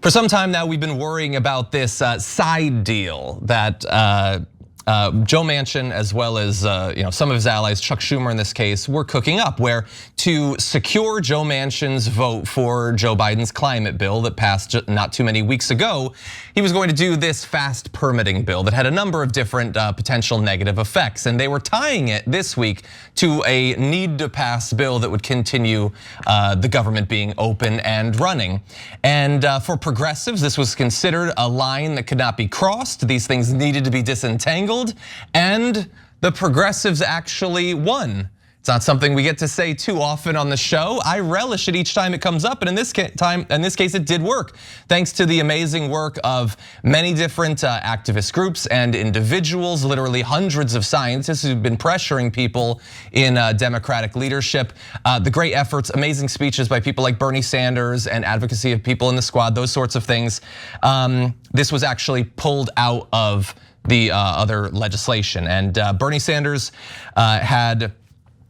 For some time now, we've been worrying about this side deal that Joe Manchin, as well as some of his allies, Chuck Schumer in this case, were cooking up, where to secure Joe Manchin's vote for Joe Biden's climate bill that passed not too many weeks ago, he was going to do this fast permitting bill that had a number of different potential negative effects. And they were tying it this week to a need to pass bill that would continue the government being open and running. And for progressives, this was considered a line that could not be crossed. These things needed to be disentangled, and the progressives actually won. It's not something we get to say too often on the show. I relish it each time it comes up, and in this case, it did work. Thanks to the amazing work of many different activist groups and individuals, literally hundreds of scientists who've been pressuring people in Democratic leadership. The great efforts, amazing speeches by people like Bernie Sanders and advocacy of people in the squad, those sorts of things. This was actually pulled out of the other legislation, and Bernie Sanders had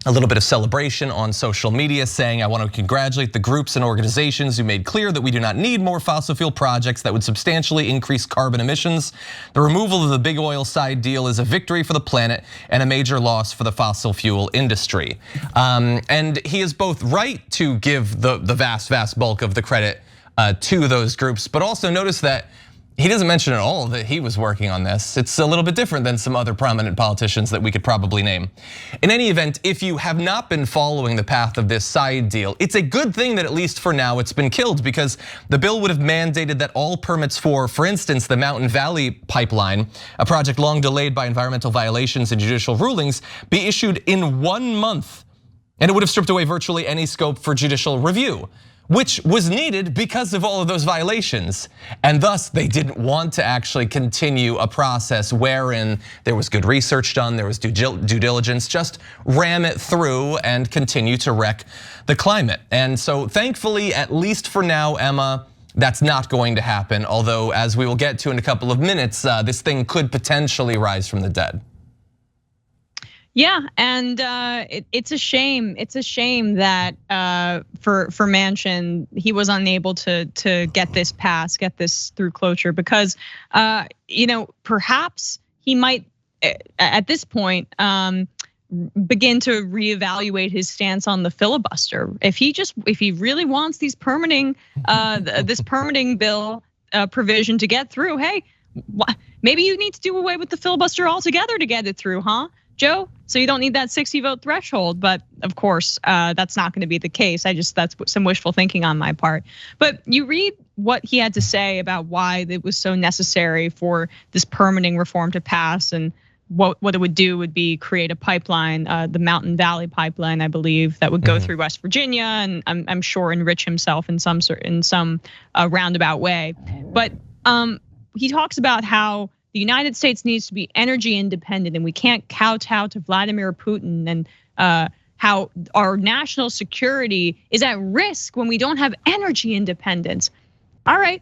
a little bit of celebration on social media, saying, "I want to congratulate the groups and organizations who made clear that we do not need more fossil fuel projects that would substantially increase carbon emissions. The removal of the big oil side deal is a victory for the planet and a major loss for the fossil fuel industry." And he is both right to give the vast bulk of the credit to those groups, but also notice that he doesn't mention at all that he was working on this. It's a little bit different than some other prominent politicians that we could probably name. In any event, if you have not been following the path of this side deal, it's a good thing that at least for now it's been killed, because the bill would have mandated that all permits for instance, the Mountain Valley Pipeline, a project long delayed by environmental violations and judicial rulings, be issued in 1 month. And it would have stripped away virtually any scope for judicial review, which was needed because of all of those violations. And thus they didn't want to actually continue a process wherein there was good research done, there was due diligence, just ram it through and continue to wreck the climate. And so thankfully, at least for now, Emma, that's not going to happen. Although, as we will get to in a couple of minutes, this thing could potentially rise from the dead. Yeah, and it's a shame. It's a shame that for Manchin, he was unable to get this passed, get this through cloture, because perhaps he might at this point begin to reevaluate his stance on the filibuster. If he really wants these permitting this permitting bill provision to get through, hey, maybe you need to do away with the filibuster altogether to get it through, huh, Joe? So you don't need that 60 vote threshold. But of course, that's not going to be the case. That's some wishful thinking on my part. But you read what he had to say about why it was so necessary for this permitting reform to pass, and what it would do would be create a pipeline, the Mountain Valley Pipeline, I believe, that would go through West Virginia, and I'm sure enrich himself in some roundabout way. But he talks about how the United States needs to be energy independent, and we can't kowtow to Vladimir Putin, and how our national security is at risk when we don't have energy independence. All right,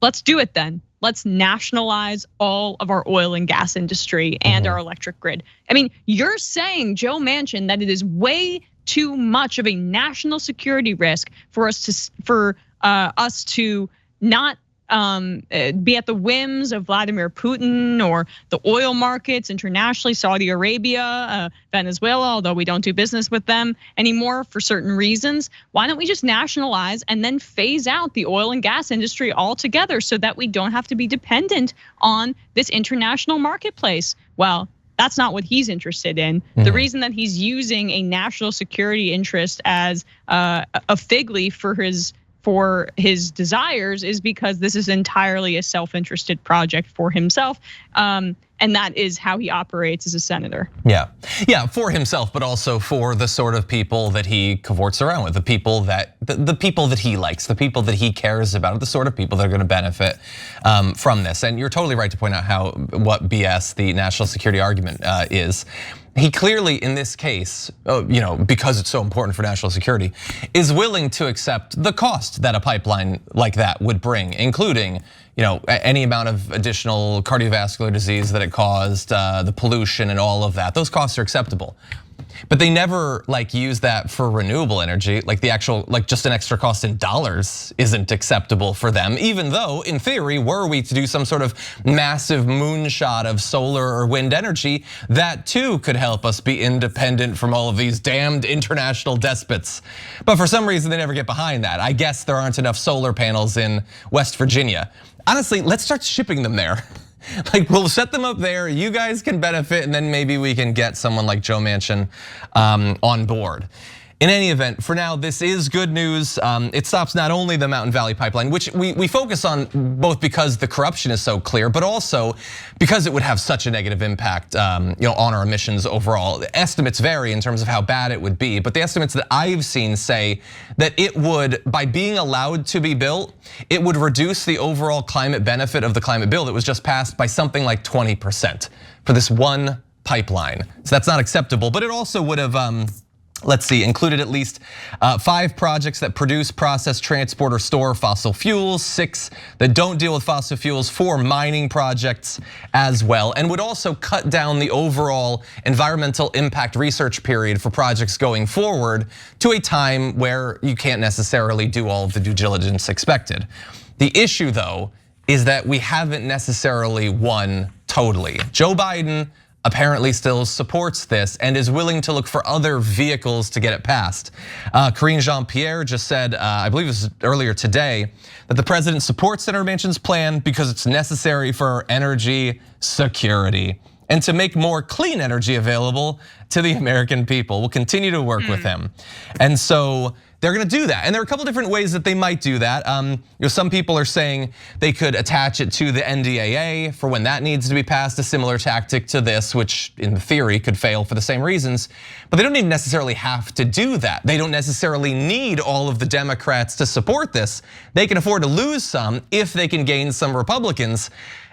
let's do it then. Let's nationalize all of our oil and gas industry and our electric grid. I mean, you're saying, Joe Manchin, that it is way too much of a national security risk for us to not be at the whims of Vladimir Putin or the oil markets internationally, Saudi Arabia, Venezuela, although we don't do business with them anymore for certain reasons. Why don't we just nationalize and then phase out the oil and gas industry altogether so that we don't have to be dependent on this international marketplace? Well, that's not what he's interested in. The reason that he's using a national security interest as a fig leaf for his desires is because this is entirely a self-interested project for himself. And that is how he operates as a senator. Yeah, for himself, but also for the sort of people that he cavorts around with, the people that he likes, the people that he cares about, the sort of people that are going to benefit from this. And you're totally right to point out what BS the national security argument is. He clearly, in this case, because it's so important for national security, is willing to accept the cost that a pipeline like that would bring, including any amount of additional cardiovascular disease that it caused, the pollution and all of that. Those costs are acceptable. But they never like use that for renewable energy. Like the actual, like just an extra cost in dollars isn't acceptable for them, even though in theory, were we to do some sort of massive moonshot of solar or wind energy, that too could help us be independent from all of these damned international despots. But for some reason, they never get behind that. I guess there aren't enough solar panels in West Virginia. Honestly, let's start shipping them there. Like we'll set them up there, you guys can benefit, and then maybe we can get someone like Joe Manchin on board. In any event, for now, this is good news. It stops not only the Mountain Valley Pipeline, which we focus on both because the corruption is so clear, but also because it would have such a negative impact on our emissions overall. The estimates vary in terms of how bad it would be, but the estimates that I've seen say that it would, by being allowed to be built, it would reduce the overall climate benefit of the climate bill that was just passed by something like 20% for this one pipeline. So that's not acceptable, but it also would have, let's see, included at least 5 projects that produce, process, transport, or store fossil fuels, 6 that don't deal with fossil fuels, 4 mining projects as well, and would also cut down the overall environmental impact research period for projects going forward to a time where you can't necessarily do all of the due diligence expected. The issue though is that we haven't necessarily won totally. Joe Biden apparently still supports this and is willing to look for other vehicles to get it passed. Karine Jean-Pierre just said, I believe it was earlier today, that the president supports Senator Manchin's plan because it's necessary for energy security and to make more clean energy available to the American people. We'll continue to work with him. And so they're gonna do that. And there are a couple different ways that they might do that. Some people are saying they could attach it to the NDAA for when that needs to be passed, a similar tactic to this, which in theory could fail for the same reasons. But they don't even necessarily have to do that. They don't necessarily need all of the Democrats to support this. They can afford to lose some if they can gain some Republicans.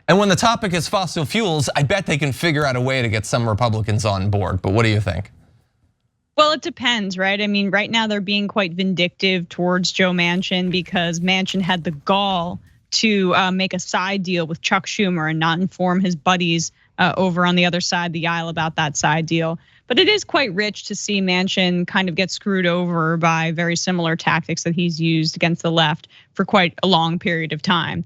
And when the topic is fossil fuels, I bet they can figure out a way to get some Republicans on board. But what do you think? Well, it depends, right? I mean, right now they're being quite vindictive towards Joe Manchin because Manchin had the gall to make a side deal with Chuck Schumer and not inform his buddies over on the other side of the aisle about that side deal. But it is quite rich to see Manchin kind of get screwed over by very similar tactics that he's used against the left for quite a long period of time.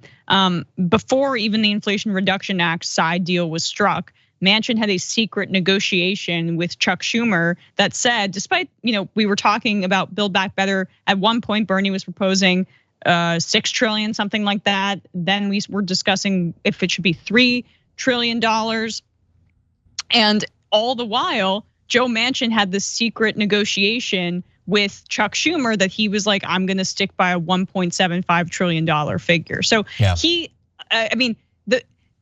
Before even the Inflation Reduction Act side deal was struck, Manchin had a secret negotiation with Chuck Schumer that said, despite, we were talking about Build Back Better, at one point Bernie was proposing 6 trillion, something like that. Then we were discussing if it should be $3 trillion. And all the while, Joe Manchin had this secret negotiation with Chuck Schumer that he was like, I'm gonna stick by a $1.75 trillion figure. So yeah.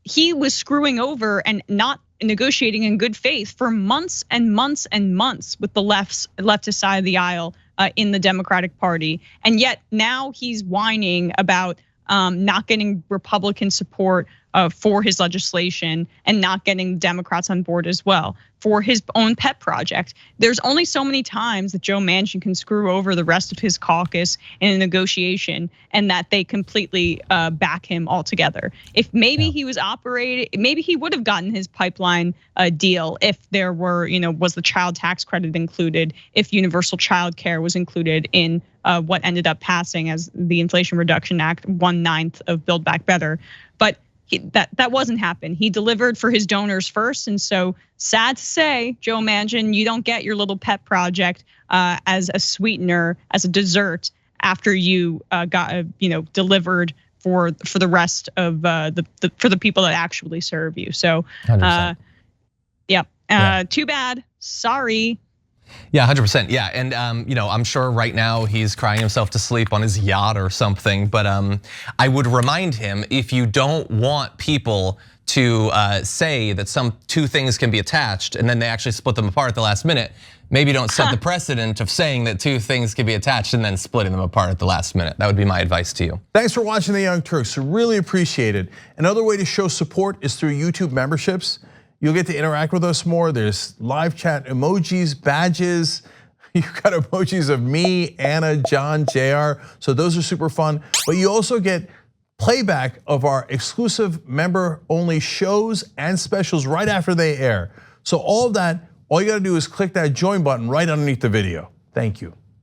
He was screwing over and not negotiating in good faith for months and months and months with the leftist side of the aisle in the Democratic Party. And yet now he's whining about not getting Republican support for his legislation and not getting Democrats on board as well for his own pet project. There's only so many times that Joe Manchin can screw over the rest of his caucus in a negotiation and that they completely back him altogether. If maybe he was maybe he would have gotten his pipeline deal if there were, was the child tax credit included, if universal child care was included in what ended up passing as the Inflation Reduction Act, 1/9 of Build Back Better. But that wasn't happen. He delivered for his donors first, and so sad to say, Joe Manchin, you don't get your little pet project as a sweetener, as a dessert after you got delivered for the rest of for the people that actually serve you. So, too bad. Sorry. Yeah, 100%. Yeah, and I'm sure right now he's crying himself to sleep on his yacht or something. But I would remind him, if you don't want people to say that some 2 things can be attached and then they actually split them apart at the last minute, maybe don't set the precedent of saying that 2 things can be attached and then splitting them apart at the last minute. That would be my advice to you. Thanks for watching The Young Turks. Really appreciate it. Another way to show support is through YouTube memberships. You'll get to interact with us more. There's live chat emojis, badges. You've got emojis of me, Anna, John, JR. So those are super fun. But you also get playback of our exclusive member-only shows and specials right after they air. So all of that All you gotta do is click that join button right underneath the video. Thank you.